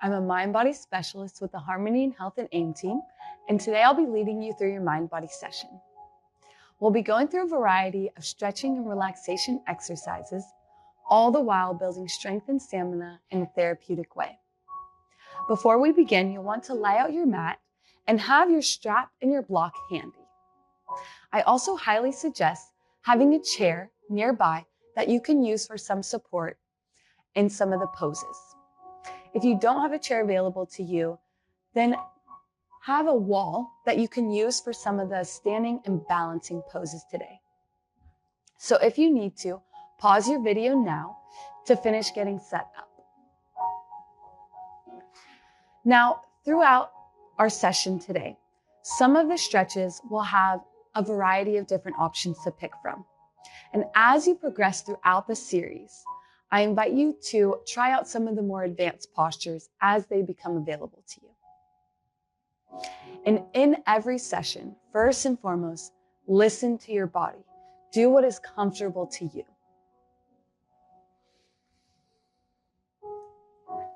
I'm a mind-body specialist with the Harmony and Health and AIM team, and today I'll be leading you through your mind-body session. We'll be going through a variety of stretching and relaxation exercises, all the while building strength and stamina in a therapeutic way. Before we begin, you'll want to lay out your mat and have your strap and your block handy. I also highly suggest having a chair nearby that you can use for some support in some of the poses. If you don't have a chair available to you, then have a wall that you can use for some of the standing and balancing poses today. So if you need to, pause your video now to finish getting set up. Now, throughout our session today, some of the stretches will have a variety of different options to pick from. And as you progress throughout the series, I invite you to try out some of the more advanced postures as they become available to you. And in every session, first and foremost, listen to your body. Do what is comfortable to you.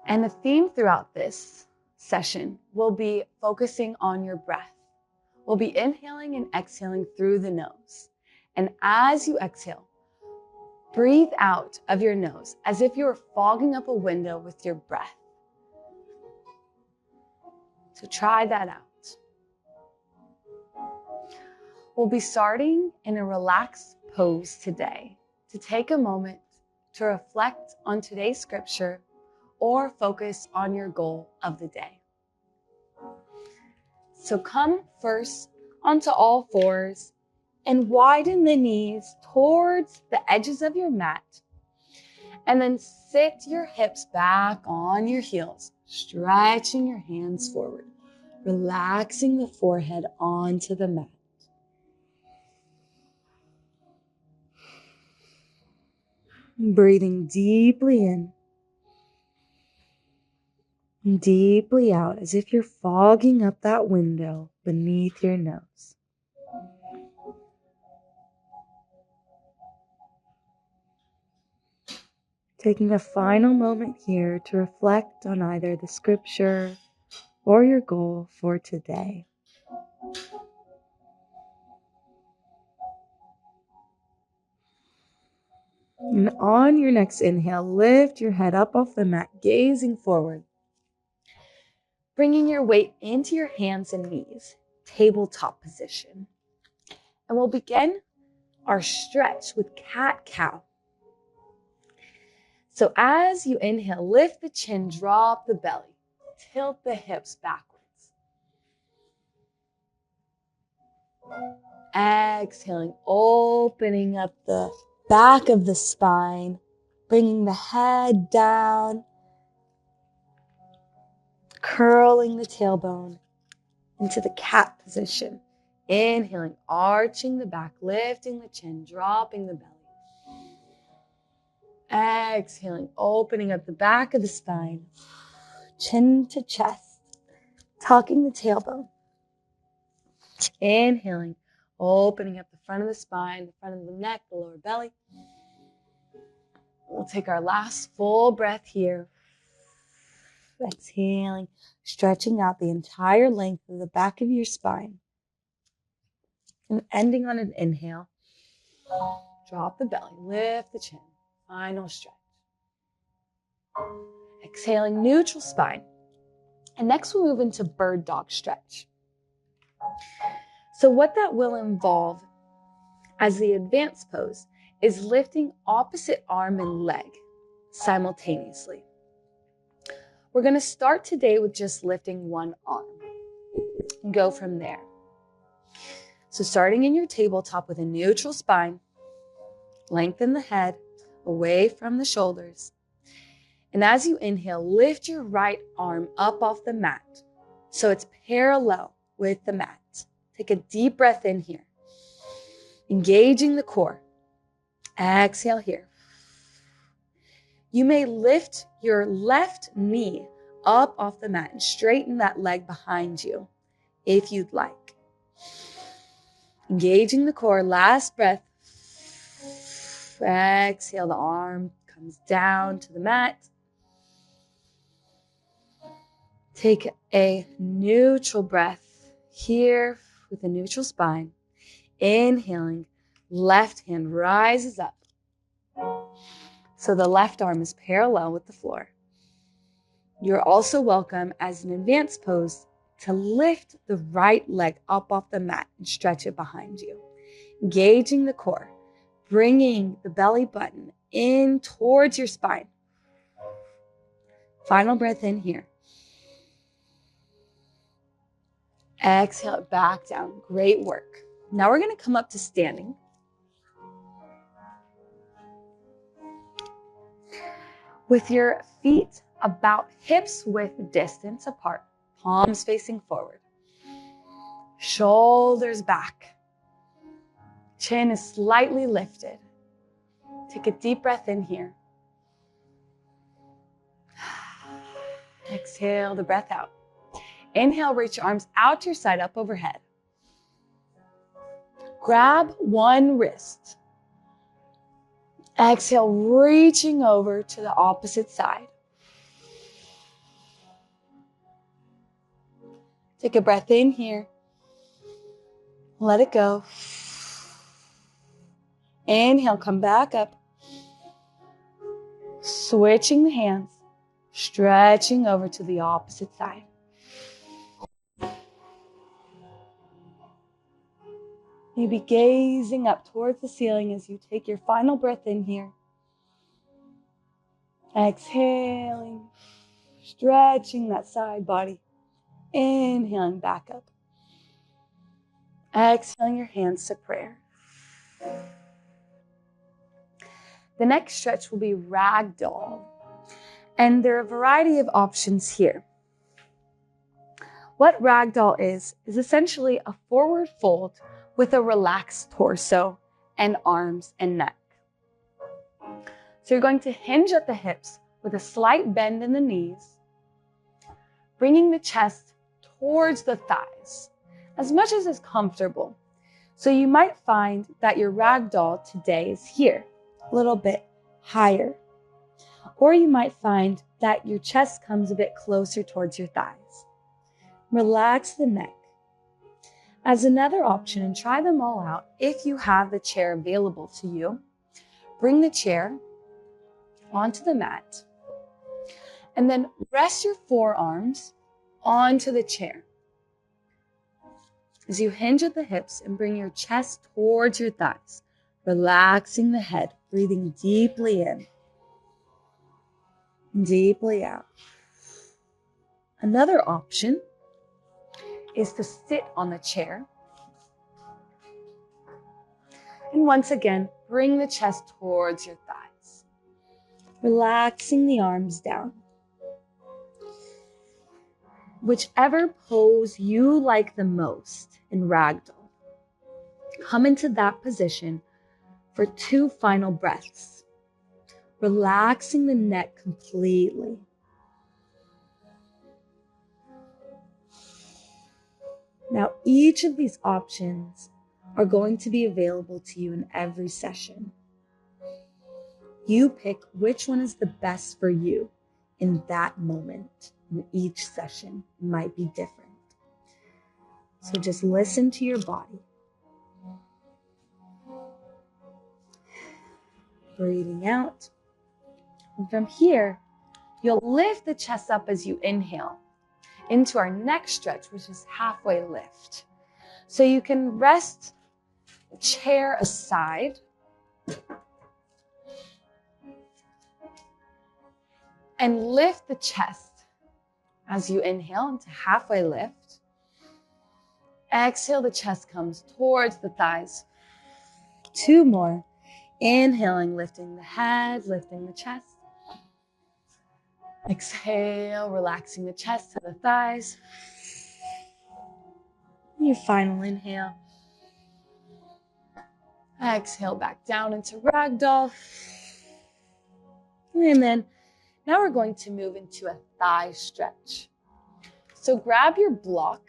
And the theme throughout this session will be focusing on your breath. We'll be inhaling and exhaling through the nose. And as you exhale, breathe out of your nose as if you were fogging up a window with your breath. So try that out. We'll be starting in a relaxed pose today to take a moment to reflect on today's scripture or focus on your goal of the day. So come first onto all fours and widen the knees towards the edges of your mat. And then sit your hips back on your heels, stretching your hands forward, relaxing the forehead onto the mat. Breathing deeply in, deeply out, as if you're fogging up that window beneath your nose. Taking a final moment here to reflect on either the scripture or your goal for today. And on your next inhale, lift your head up off the mat, gazing forward. Bringing your weight into your hands and knees, tabletop position. And we'll begin our stretch with cat-cow. So as you inhale, lift the chin, drop the belly, tilt the hips backwards. Exhaling, opening up the back of the spine, bringing the head down, curling the tailbone into the cat position. Inhaling, arching the back, lifting the chin, dropping the belly. Exhaling, opening up the back of the spine, chin to chest, tucking the tailbone. Inhaling, opening up the front of the spine, the front of the neck, the lower belly. We'll take our last full breath here. Exhaling, stretching out the entire length of the back of your spine. And ending on an inhale. Drop the belly, lift the chin. Final stretch. Exhaling, neutral spine. And next we'll move into bird dog stretch. So what that will involve as the advanced pose is lifting opposite arm and leg simultaneously. We're going to start today with just lifting one arm and go from there. So starting in your tabletop with a neutral spine, lengthen the head away from the shoulders. And as you inhale, lift your right arm up off the mat so it's parallel with the mat. Take a deep breath in here, engaging the core. Exhale here. You may lift your left knee up off the mat and straighten that leg behind you if you'd like. Engaging the core, last breath. Exhale, the arm comes down to the mat. Take a neutral breath here with a neutral spine. Inhaling, left hand rises up. So the left arm is parallel with the floor. You're also welcome as an advanced pose to lift the right leg up off the mat and stretch it behind you. Engaging the core, bringing the belly button in towards your spine. Final breath in here. Exhale it back down. Great work. Now we're going to come up to standing. With your feet about hips width distance apart, palms facing forward. Shoulders back. Chin is slightly lifted. Take a deep breath in here. Exhale the breath out. Inhale, reach your arms out to your side, up overhead. Grab one wrist. Exhale, reaching over to the opposite side. Take a breath in here. Let it go. Inhale, come back up. Switching the hands, stretching over to the opposite side. Maybe gazing up towards the ceiling as you take your final breath in here. Exhaling, stretching that side body. Inhaling back up. Exhaling your hands to prayer. The next stretch will be ragdoll. And there are a variety of options here. What ragdoll is essentially a forward fold with a relaxed torso and arms and neck. So you're going to hinge at the hips with a slight bend in the knees, bringing the chest towards the thighs as much as is comfortable. So you might find that your ragdoll today is here, a little bit higher. Or you might find that your chest comes a bit closer towards your thighs. Relax the neck. As another option, and try them all out, if you have the chair available to you, bring the chair onto the mat and then rest your forearms onto the chair. As you hinge at the hips and bring your chest towards your thighs, relaxing the head, breathing deeply in, deeply out. Another option is to sit on the chair. And once again, bring the chest towards your thighs, relaxing the arms down. Whichever pose you like the most in ragdoll, come into that position for 2 final breaths, relaxing the neck completely. Now, each of these options are going to be available to you in every session. You pick which one is the best for you in that moment. In each session might be different. So just listen to your body. Breathing out. And from here, you'll lift the chest up as you inhale into our next stretch, which is halfway lift. So you can rest the chair aside and lift the chest as you inhale into halfway lift. Exhale, the chest comes towards the thighs. 2 more. Inhaling, lifting the head, lifting the chest. Exhale, relaxing the chest to the thighs. Your final inhale. Exhale back down into ragdoll. And then now we're going to move into a thigh stretch. So grab your block.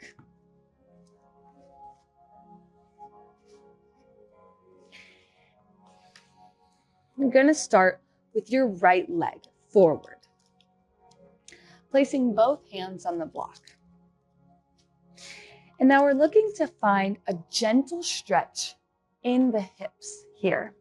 You're going to start with your right leg forward. placing both hands on the block. And now we're looking to find a gentle stretch in the hips here.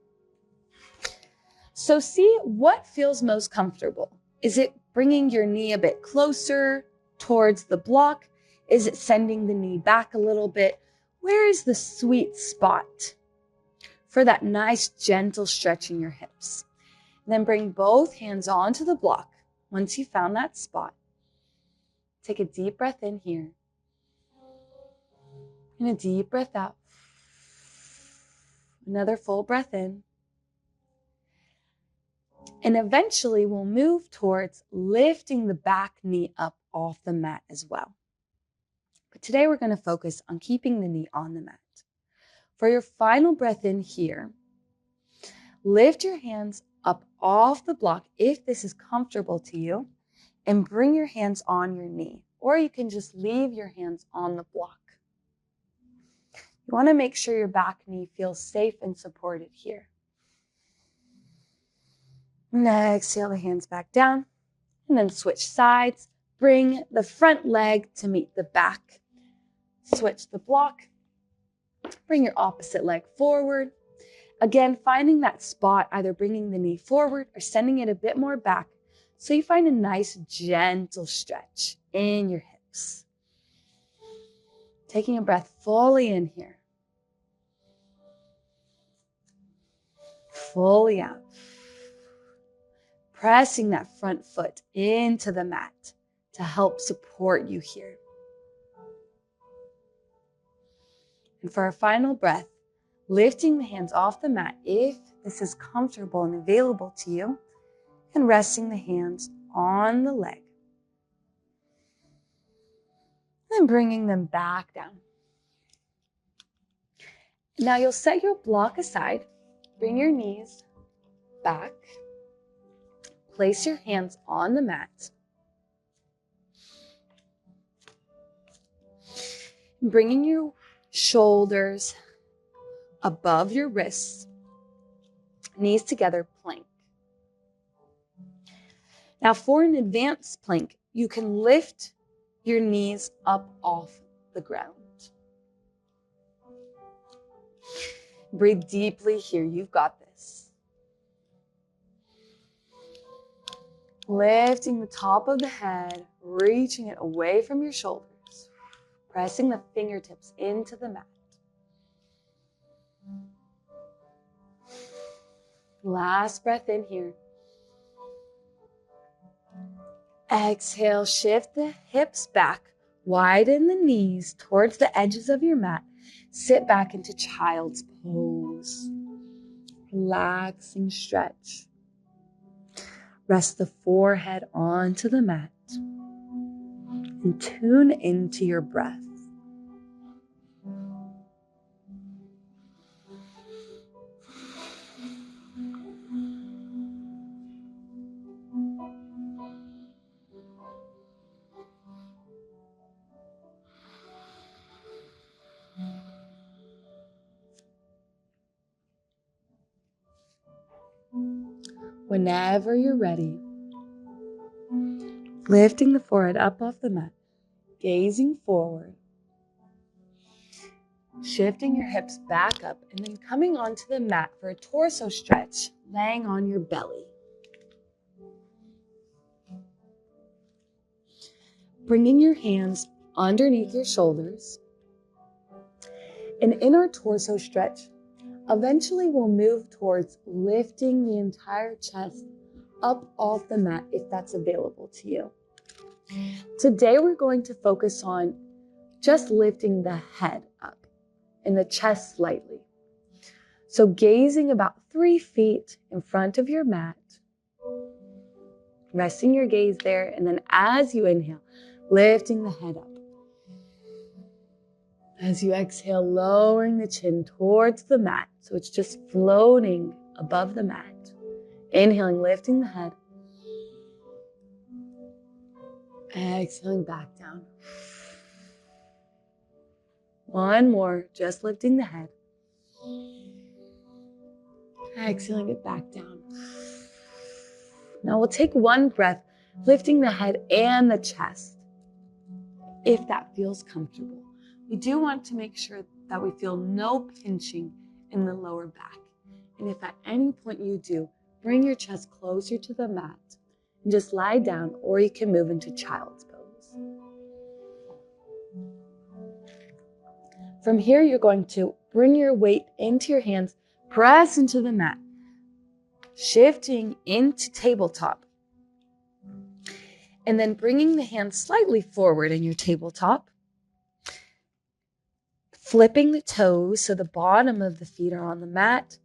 So see what feels most comfortable. Is it bringing your knee a bit closer towards the block? Is it sending the knee back a little bit? Where is the sweet spot for that nice gentle stretch in your hips? And then bring both hands onto the block. Once you found that spot, take a deep breath in here and a deep breath out. Another full breath in. And eventually we'll move towards lifting the back knee up off the mat as well. But today we're going to focus on keeping the knee on the mat. For your final breath in here, lift your hands up off the block if this is comfortable to you, and bring your hands on your knee, or you can just leave your hands on the block. You want to make sure your back knee feels safe and supported here. And exhale the hands back down, and then switch sides. Bring the front leg to meet the back. Switch the block. Bring your opposite leg forward. Again, finding that spot, either bringing the knee forward or sending it a bit more back, so you find a nice gentle stretch in your hips. Taking a breath fully in here. Fully out. Pressing that front foot into the mat to help support you here. And for our final breath, lifting the hands off the mat if this is comfortable and available to you, and resting the hands on the leg. And bringing them back down. Now you'll set your block aside, bring your knees back, place your hands on the mat, bringing your shoulders above your wrists, knees together, plank. Now for an advanced plank, you can lift your knees up off the ground. Breathe deeply here. You've got this. Lifting the top of the head, reaching it away from your shoulders, pressing the fingertips into the mat. Last breath in here. Exhale, shift the hips back, widen the knees towards the edges of your mat. Sit back into child's pose. Relaxing stretch. Rest the forehead onto the mat and tune into your breath. Whenever you're ready, lifting the forehead up off the mat, gazing forward, shifting your hips back up, and then coming onto the mat for a torso stretch, laying on your belly. Bringing your hands underneath your shoulders. And in our torso stretch, eventually we'll move towards lifting the entire chest up off the mat if that's available to you. Today we're going to focus on just lifting the head up and the chest slightly. So gazing about 3 feet in front of your mat, resting your gaze there, and then as you inhale, lifting the head up. As you exhale, lowering the chin towards the mat, so it's just floating above the mat. Inhaling, lifting the head. Exhaling back down. One more, just lifting the head. Exhaling it back down. Now we'll take one breath lifting the head and the chest if that feels comfortable. We do want to make sure that we feel no pinching in the lower back. And if at any point you do, bring your chest closer to the mat and just lie down, or you can move into child's pose. From here, you're going to bring your weight into your hands, press into the mat, shifting into tabletop, and then bringing the hands slightly forward in your tabletop, flipping the toes so the bottom of the feet are on the mat,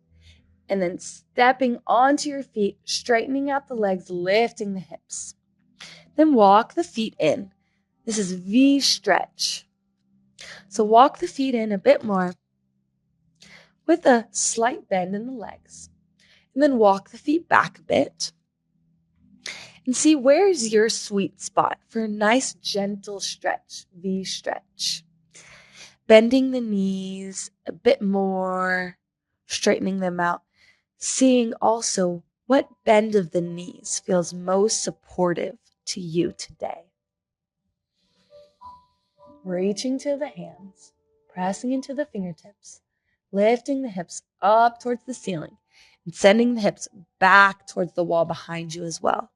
and then stepping onto your feet, straightening out the legs, lifting the hips. Then walk the feet in. This is V stretch. So walk the feet in a bit more with a slight bend in the legs. And then walk the feet back a bit. And see, where's your sweet spot for a nice gentle stretch, V stretch. Bending the knees a bit more, straightening them out. Seeing also what bend of the knees feels most supportive to you today. Reaching to the hands, pressing into the fingertips, lifting the hips up towards the ceiling, and sending the hips back towards the wall behind you as well.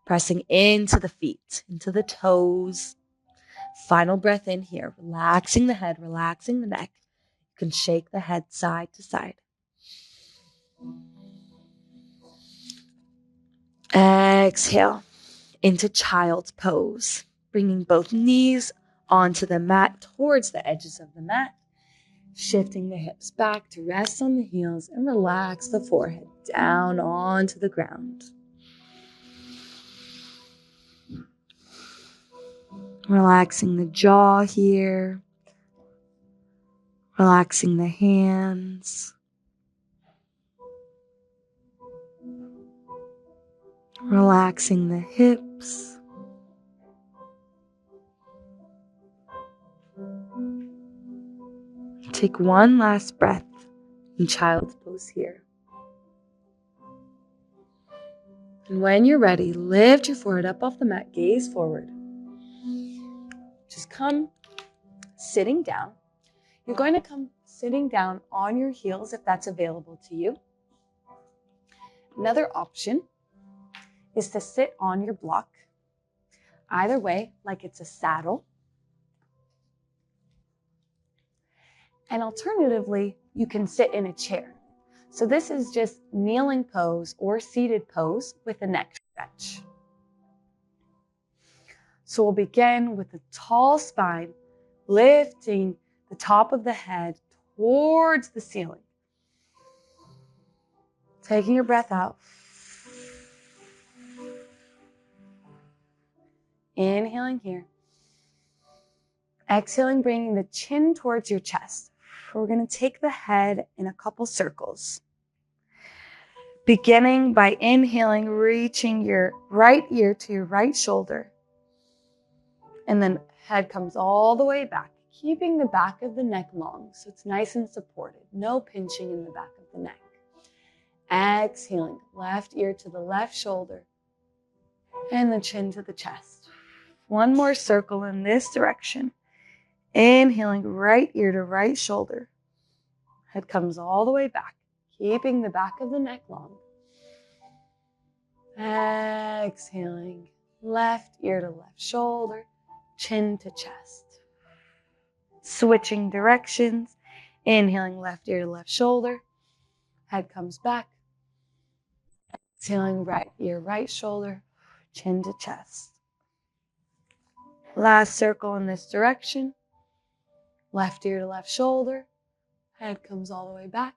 Pressing into the feet, into the toes. Final breath in here, relaxing the head, relaxing the neck. You can shake the head side to side. Exhale into child's pose, bringing both knees onto the mat, towards the edges of the mat, shifting the hips back to rest on the heels and relax the forehead down onto the ground. Relaxing the jaw here, relaxing the hands, relaxing the hips. Take one last breath in child's pose here. And when you're ready, lift your forehead up off the mat, gaze forward. Just come sitting down. You're going to come sitting down on your heels if that's available to you. Another option is to sit on your block. Either way, like it's a saddle. And alternatively, you can sit in a chair. So this is just kneeling pose or seated pose with a neck stretch. So we'll begin with a tall spine, lifting the top of the head towards the ceiling. Taking your breath out. Inhaling here. Exhaling, bringing the chin towards your chest. We're going to take the head in a couple circles. Beginning by inhaling, reaching your right ear to your right shoulder. And then head comes all the way back, keeping the back of the neck long so it's nice and supported. No pinching in the back of the neck. Exhaling, left ear to the left shoulder and the chin to the chest. One more circle in this direction. Inhaling, right ear to right shoulder. Head comes all the way back, keeping the back of the neck long. Exhaling, left ear to left shoulder, chin to chest. Switching directions. Inhaling, left ear to left shoulder. Head comes back. Exhaling, right ear, right shoulder, chin to chest. Last circle in this direction. Left ear to left shoulder. Head comes all the way back.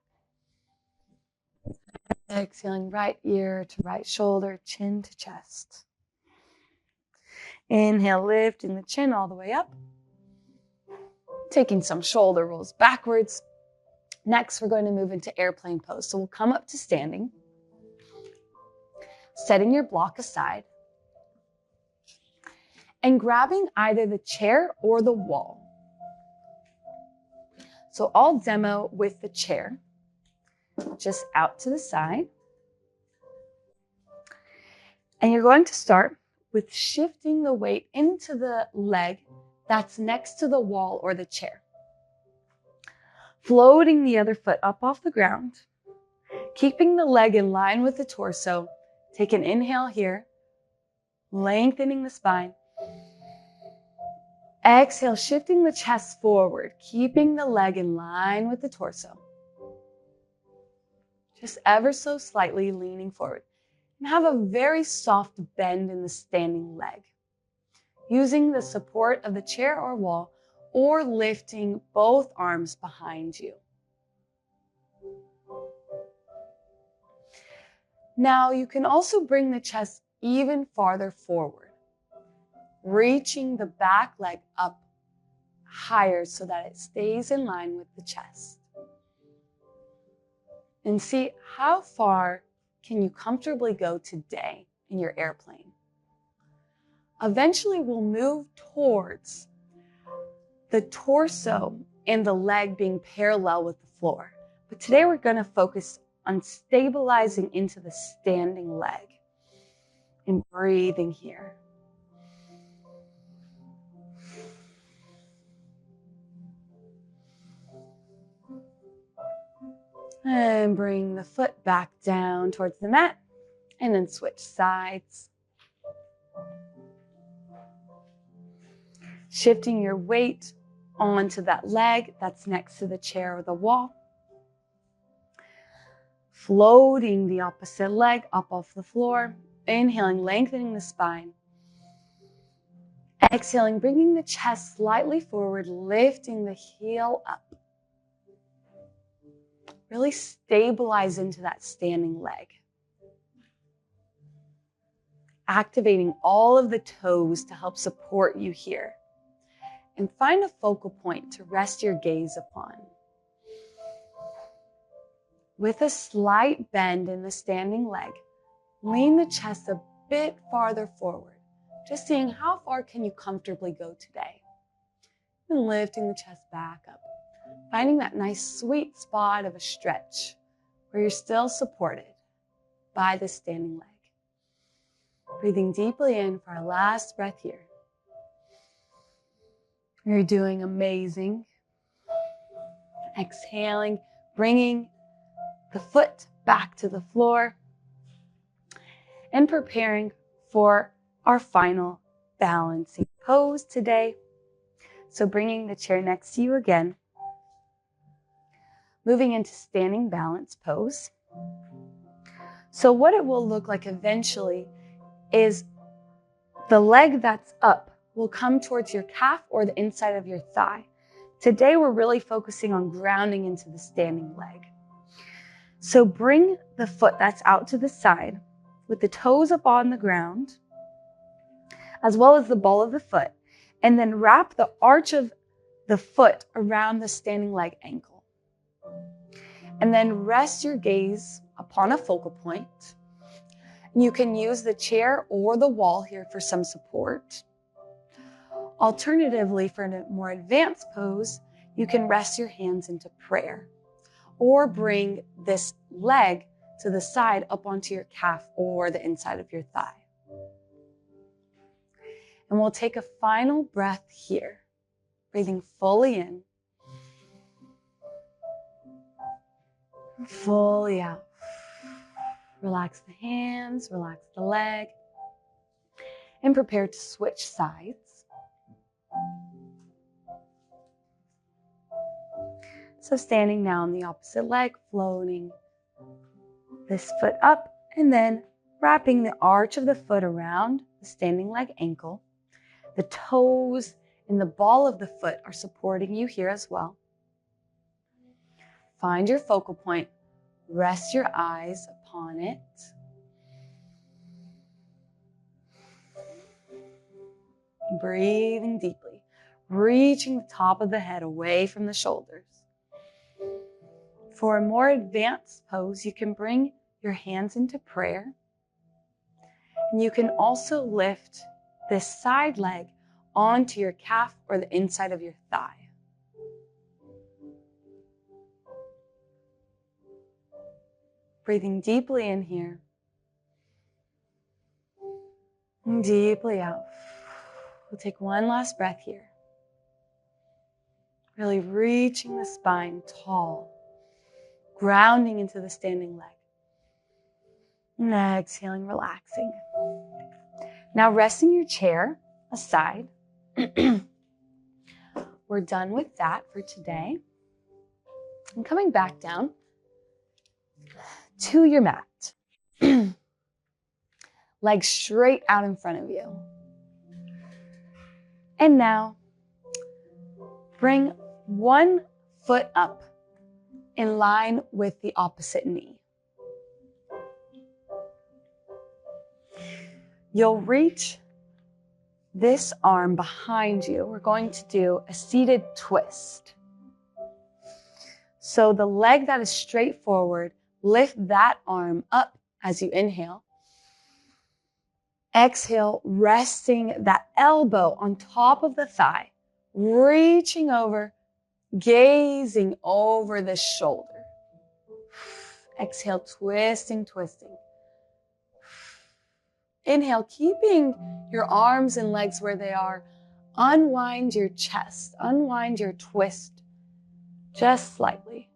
Exhaling, right ear to right shoulder, chin to chest. Inhale, lifting the chin all the way up. Taking some shoulder rolls backwards. Next, we're going to move into airplane pose. So we'll come up to standing, setting your block aside, and grabbing either the chair or the wall. So I'll demo with the chair, just out to the side. And you're going to start with shifting the weight into the leg that's next to the wall or the chair. Floating the other foot up off the ground, keeping the leg in line with the torso. Take an inhale here, lengthening the spine. Exhale, shifting the chest forward, keeping the leg in line with the torso. Just ever so slightly leaning forward. And have a very soft bend in the standing leg. Using the support of the chair or wall, or lifting both arms behind you. Now you can also bring the chest even farther forward, reaching the back leg up higher so that it stays in line with the chest. And see how far can you comfortably go today in your airplane. Eventually we'll move towards the torso and the leg being parallel with the floor. But today we're going to focus on stabilizing into the standing leg and breathing here. And bring the foot back down towards the mat and then switch sides. Shifting your weight onto that leg that's next to the chair or the wall. Floating the opposite leg up off the floor. Inhaling, lengthening the spine. Exhaling, bringing the chest slightly forward, lifting the heel up. Really stabilize into that standing leg. Activating all of the toes to help support you here. And find a focal point to rest your gaze upon. With a slight bend in the standing leg, lean the chest a bit farther forward, just seeing how far can you comfortably go today. And lifting the chest back up, finding that nice sweet spot of a stretch where you're still supported by the standing leg. Breathing deeply in for our last breath here. You're doing amazing. Exhaling, bringing the foot back to the floor and preparing for our final balancing pose today. So bringing the chair next to you again, moving into standing balance pose. So what it will look like eventually is the leg that's up will come towards your calf or the inside of your thigh. Today we're really focusing on grounding into the standing leg. So bring the foot that's out to the side with the toes up on the ground, as well as the ball of the foot, and then wrap the arch of the foot around the standing leg ankle. And then rest your gaze upon a focal point. You can use the chair or the wall here for some support. Alternatively, for a more advanced pose, you can rest your hands into prayer or bring this leg to the side up onto your calf or the inside of your thigh. And we'll take a final breath here, breathing fully in, fully out. Relax the hands, relax the leg, and prepare to switch sides. So standing now on the opposite leg, floating this foot up, and then wrapping the arch of the foot around the standing leg ankle. The toes and the ball of the foot are supporting you here as well. Find your focal point. Rest your eyes upon it. Breathing deeply, reaching the top of the head away from the shoulders. For a more advanced pose, you can bring your hands into prayer. And you can also lift this side leg onto your calf or the inside of your thigh. Breathing deeply in here. And deeply out. We'll take one last breath here. Really reaching the spine tall, grounding into the standing leg. And exhaling, relaxing. Now resting your chair aside. We're done with that for today. And coming back down to your mat. Legs straight out in front of you. And now, bring one foot up in line with the opposite knee. You'll reach this arm behind you. We're going to do a seated twist. So the leg that is straight forward, lift that arm up as you inhale. Exhale, resting that elbow on top of the thigh, reaching over, gazing over the shoulder. Exhale, twisting, twisting. Inhale, keeping your arms and legs where they are. Unwind your chest, unwind your twist just slightly.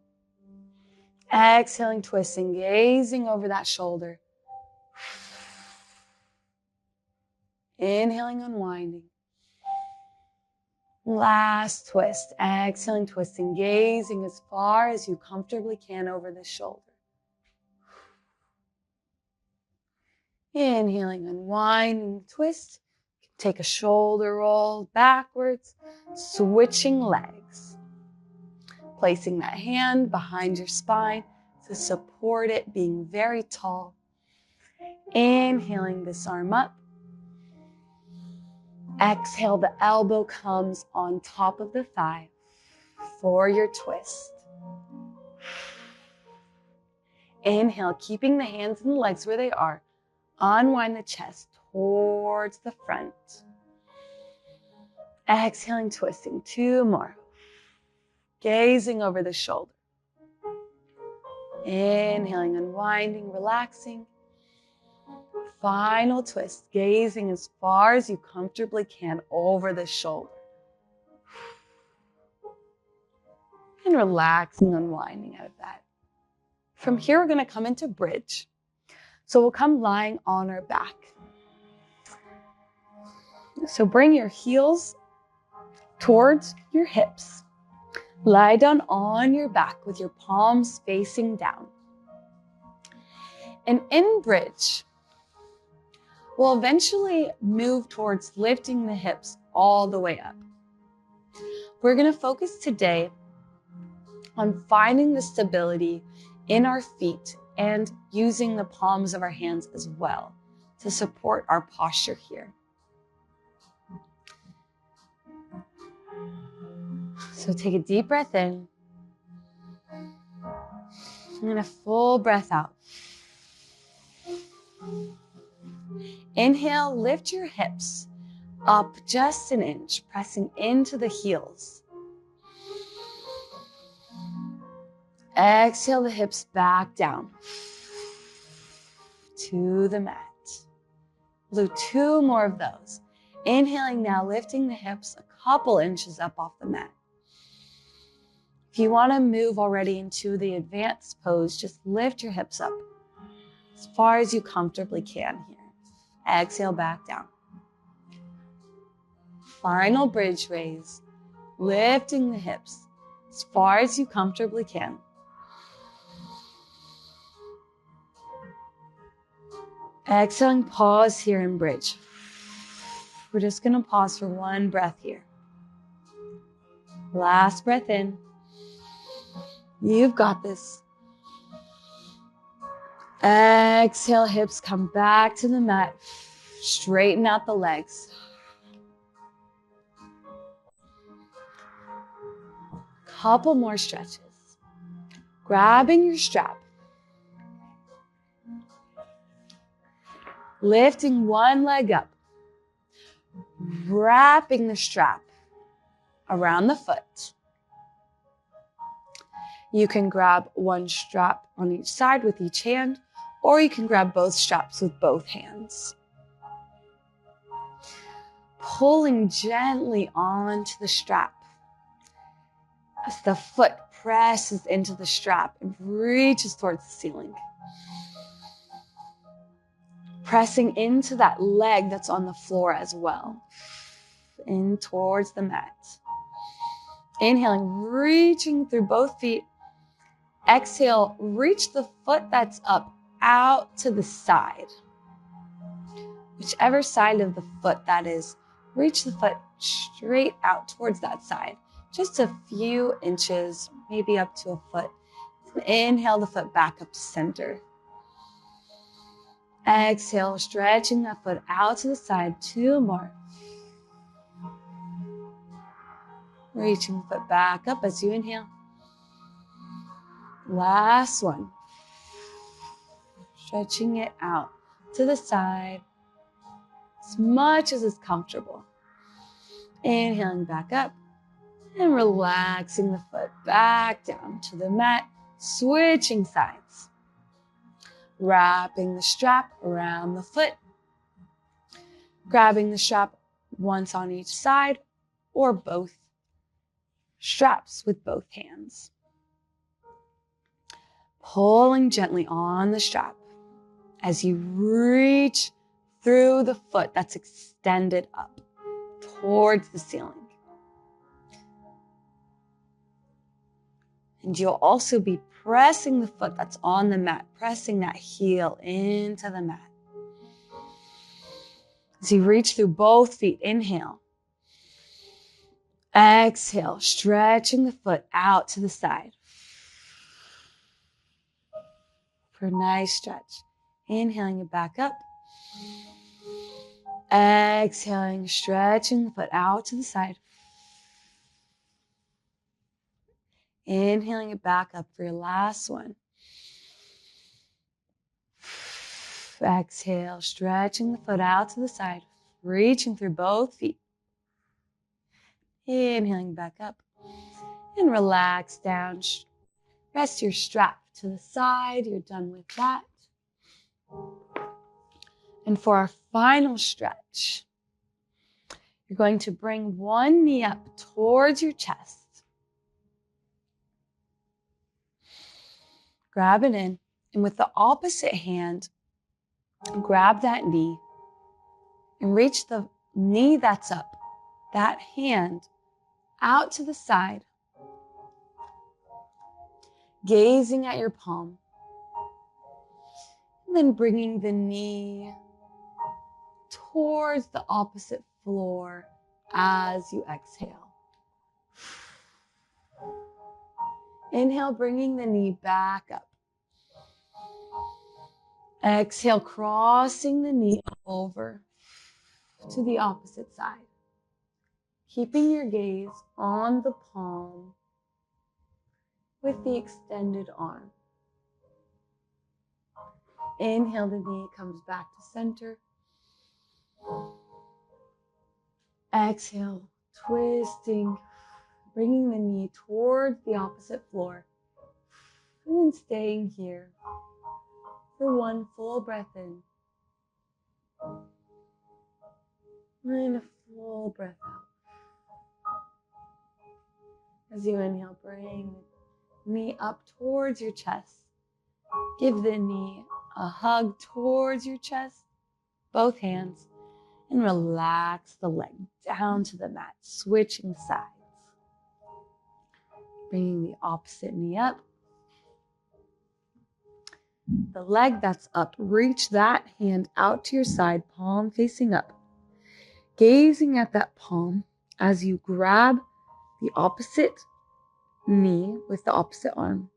Exhaling, twisting, gazing over that shoulder. Inhaling, unwinding. Last twist. Exhaling, twisting, gazing as far as you comfortably can over the shoulder. Inhaling, unwinding, twist. Take a shoulder roll backwards, switching legs. Placing that hand behind your spine to support it, being very tall. Inhaling this arm up. Exhale, the elbow comes on top of the thigh for your twist. Inhale, keeping the hands and the legs where they are. Unwind the chest towards the front. Exhaling, twisting. Two more. Gazing over the shoulder. Inhaling, unwinding, relaxing. Final twist, gazing as far as you comfortably can over the shoulder. And relaxing, unwinding out of that. From here, we're going to come into bridge. So we'll come lying on our back. So bring your heels towards your hips. Lie down on your back with your palms facing down. And in bridge, we'll eventually move towards lifting the hips all the way up. We're going to focus today on finding the stability in our feet and using the palms of our hands as well to support our posture here. So take a deep breath in and a full breath out. Inhale, lift your hips up just an inch, pressing into the heels. Exhale the hips back down to the mat. We'll do two more of those. Inhaling now, lifting the hips a couple inches up off the mat. If you want to move already into the advanced pose, just lift your hips up as far as you comfortably can here. Exhale back down. Final bridge raise, lifting the hips as far as you comfortably can. Exhaling, pause here in bridge. We're just going to pause for one breath here. Last breath in. You've got this. Exhale, hips come back to the mat. Straighten out the legs. Couple more stretches. Grabbing your strap. Lifting one leg up. Wrapping the strap around the foot. You can grab one strap on each side with each hand, or you can grab both straps with both hands. pulling gently onto the strap as the foot presses into the strap and reaches towards the ceiling. Pressing into that leg that's on the floor as well. In towards the mat. Inhaling, reaching through both feet. Exhale, reach the foot that's up out to the side. Whichever side of the foot that is, reach the foot straight out towards that side. Just a few inches, maybe up to a foot. Inhale the foot back up to center. Exhale, stretching that foot out to the side. 2 more. Reaching the foot back up as you inhale. Last one. Stretching it out to the side as much as is comfortable. Inhaling back up and relaxing the foot back down to the mat. Switching sides. Wrapping the strap around the foot. Grabbing the strap once on each side or both straps with both hands. Pulling gently on the strap as you reach through the foot that's extended up towards the ceiling. And you'll also be pressing the foot that's on the mat, pressing that heel into the mat. As you reach through both feet, inhale. Exhale, stretching the foot out to the side. For a nice stretch. Inhaling it back up. Exhaling, stretching the foot out to the side. Inhaling it back up for your last one. Exhale, stretching the foot out to the side, reaching through both feet. Inhaling back up and relax down. Rest your strap to the side. You're done with that. And for our final stretch, you're going to bring one knee up towards your chest. Grab it in, and with the opposite hand, grab that knee and reach the knee that's up, that hand, out to the side, gazing at your palm, and then bringing the knee towards the opposite floor as you exhale. Inhale, bringing the knee back up. Exhale, crossing the knee over to the opposite side. Keeping your gaze on the palm with the extended arm. Inhale, the knee comes back to center. Exhale, twisting, bringing the knee towards the opposite floor. And then staying here for one full breath in. And a full breath out. As you inhale, bring the knee up towards your chest. Give the knee a hug towards your chest, both hands, and relax the leg down to the mat, switching sides. Bringing the opposite knee up. The leg that's up, reach that hand out to your side, palm facing up. Gazing at that palm as you grab the opposite knee with the opposite arm,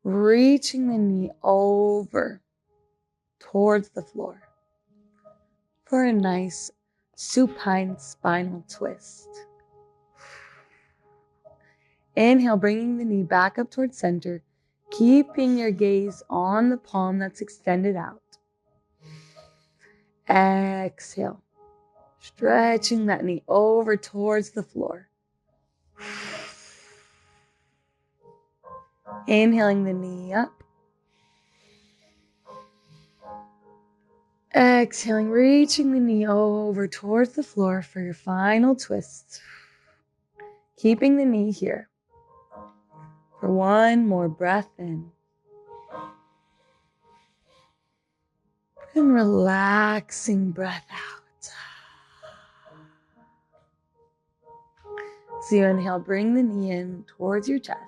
reaching the knee over towards the floor for a nice supine spinal twist. Inhale, bringing the knee back up towards center, keeping your gaze on the palm that's extended out. Exhale, stretching that knee over towards the floor. Inhaling the knee up. Exhaling, reaching the knee over towards the floor for your final twist. Keeping the knee here for one more breath in. And relaxing breath out. So you inhale, bring the knee in towards your chest.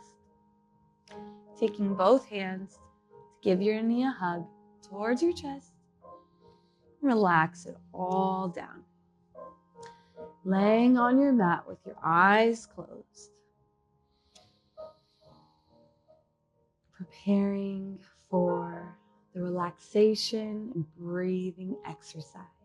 Taking both hands to give your knee a hug towards your chest. Relax it all down. Laying on your mat with your eyes closed. Preparing for the relaxation and breathing exercise.